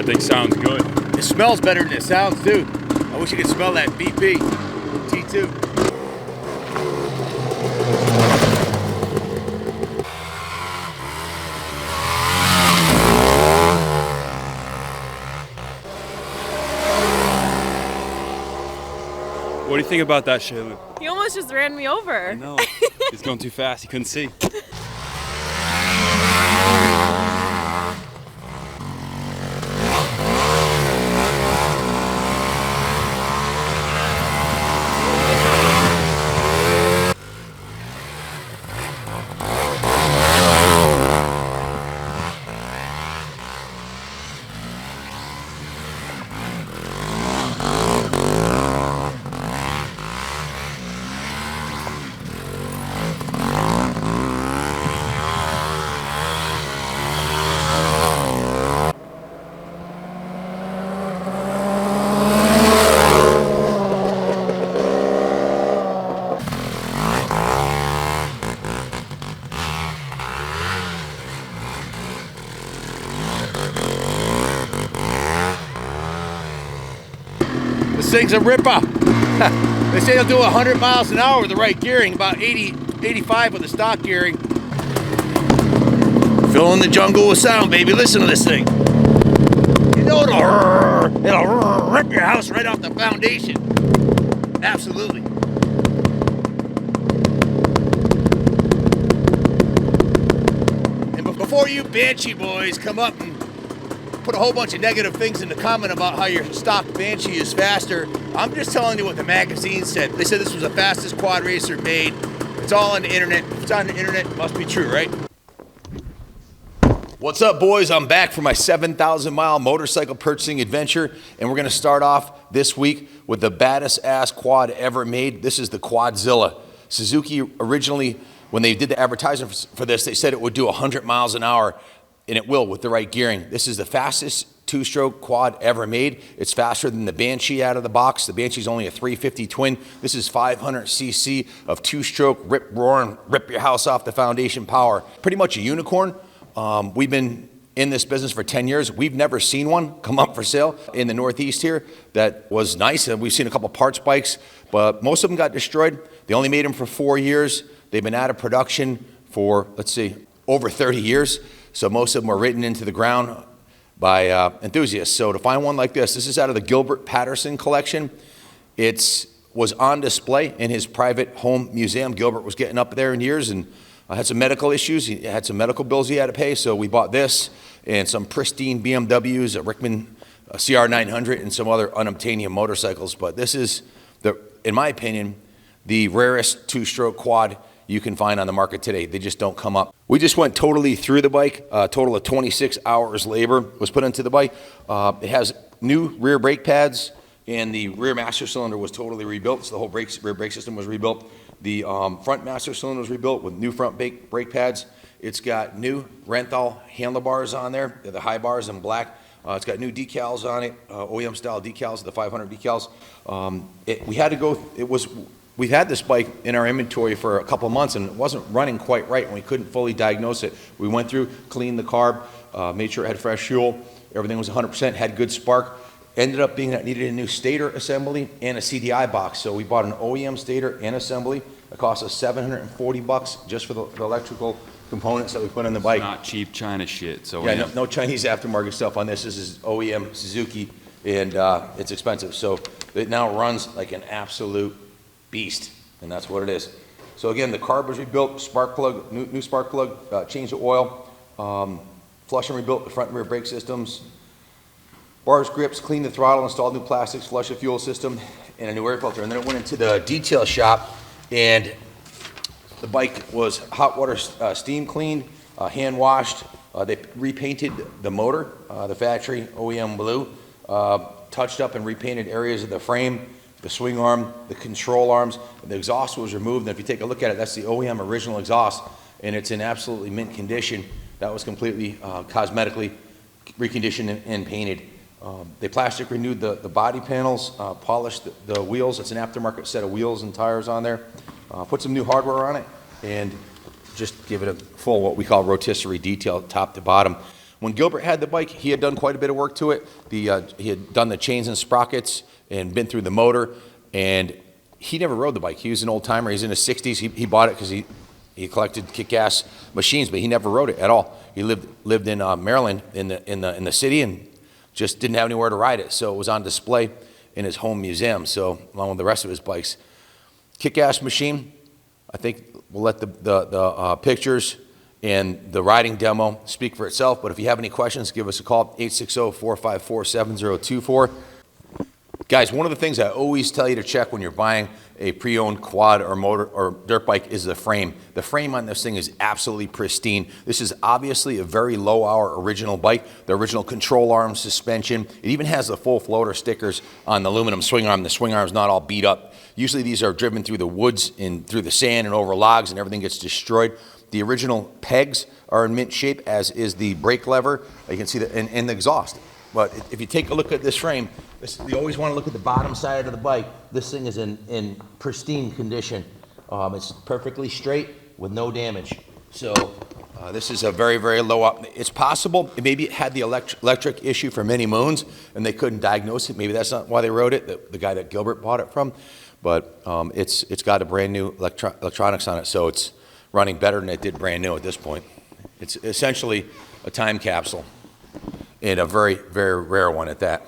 That thing sounds good. It smells better than it sounds, too. I wish you could smell that BP T2. What do you think about that, Shayla? He almost just ran me over. I know. He's going too fast. He couldn't see. This thing's a ripper. They say they'll do 100 miles an hour with the right gearing, about 80, 85 with the stock gearing. Filling the jungle with sound, baby. Listen to this thing. You know it'll rip your house right off the foundation. Absolutely. And before you Banshee boys come up and put a whole bunch of negative things in the comment about how your stock Banshee is faster, I'm just telling you what the magazine said. They said this was the fastest quad racer made. It's all on the internet. If it's on the internet, it must be true, right? What's up, boys? I'm back for my 7,000-mile motorcycle purchasing adventure, and we're going to start off this week with the baddest ass quad ever made. This is the Quadzilla. Suzuki originally, when they did the advertisement for this, they said it would do 100 miles an hour, and it will with the right gearing. This is the fastest two-stroke quad ever made. It's faster than the Banshee out of the box. The Banshee's only a 350 twin. This is 500cc of two-stroke rip roaring, rip your house off the foundation power. Pretty much a unicorn. We've been in this business for 10 years. We've never seen one come up for sale in the Northeast here that was nice. We've seen a couple parts bikes, but most of them got destroyed. They only made them for 4 years. They've been out of production for, let's see, over 30 years. So most of them were ridden into the ground by enthusiasts. So to find one like this is out of the Gilbert Patterson collection. It was on display in his private home museum. Gilbert was getting up there in years and had some medical issues. He had some medical bills he had to pay. So we bought this and some pristine BMWs, a Rickman CR900, and some other unobtainium motorcycles. But this is, in my opinion, the rarest two-stroke quad you can find on the market today. They just don't come up. We just went totally through the bike. A total of 26 hours labor was put into the bike. It has new rear brake pads, and the rear master cylinder was totally rebuilt. So the whole rear brake system was rebuilt. The front master cylinder was rebuilt with new front brake pads. It's got new Renthal handlebars on there. They're the high bars in black. It's got new decals on it, OEM style decals, the 500 decals. We've had this bike in our inventory for a couple of months, and it wasn't running quite right, and we couldn't fully diagnose it. We went through, cleaned the carb, made sure it had fresh fuel. Everything was 100%, had good spark. Ended up being that it needed a new stator assembly and a CDI box. So we bought an OEM stator and assembly. It cost us $740 just for the electrical components that we put on the bike. It's not cheap China shit. So yeah, no Chinese aftermarket stuff on this. This is OEM Suzuki, and it's expensive. So it now runs like an absolute beast, and that's what it is. So again, the carb was rebuilt, spark plug, new spark plug, changed the oil, flush and rebuilt the front and rear brake systems, bars, grips, cleaned the throttle, installed new plastics, flush the fuel system, and a new air filter. And then it went into the detail shop, and the bike was hot water steam cleaned, hand washed. They repainted the motor, the factory OEM blue, touched up and repainted areas of the frame, the swing arm, the control arms. The exhaust was removed, and if you take a look at it, that's the OEM original exhaust, and it's in absolutely mint condition. That was completely cosmetically reconditioned and painted. They plastic renewed the body panels, polished the wheels. It's an aftermarket set of wheels and tires on there. Put some new hardware on it, and just give it a full, what we call rotisserie detail, top to bottom. When Gilbert had the bike, he had done quite a bit of work to it. He had done the chains and sprockets and been through the motor, and he never rode the bike. He was an old timer. He's in his 60s. He bought it because he collected kick-ass machines, but he never rode it at all. He lived in Maryland in the city and just didn't have anywhere to ride it. So it was on display in his home museum. So along with the rest of his bikes, kick-ass machine. I think we'll let the pictures and the riding demo speak for itself. But if you have any questions, give us a call, 860-454-7024. Guys, one of the things I always tell you to check when you're buying a pre-owned quad or motor or dirt bike is the frame. The frame on this thing is absolutely pristine. This is obviously a very low-hour original bike. The original control arm, suspension. It even has the full floater stickers on the aluminum swing arm. The swing arm's not all beat up. Usually these are driven through the woods and through the sand and over logs, and everything gets destroyed. The original pegs are in mint shape, as is the brake lever. You can see that, and the exhaust. But if you take a look at this frame, you always want to look at the bottom side of the bike. This thing is in pristine condition. It's perfectly straight with no damage. So this is a very, very low up. It's possible maybe it had the electric issue for many moons and they couldn't diagnose it. Maybe that's not why they wrote it, the guy that Gilbert bought it from. But it's got a brand new electronics on it, so it's running better than it did brand new at this point. It's essentially a time capsule, and a very, very rare one at that.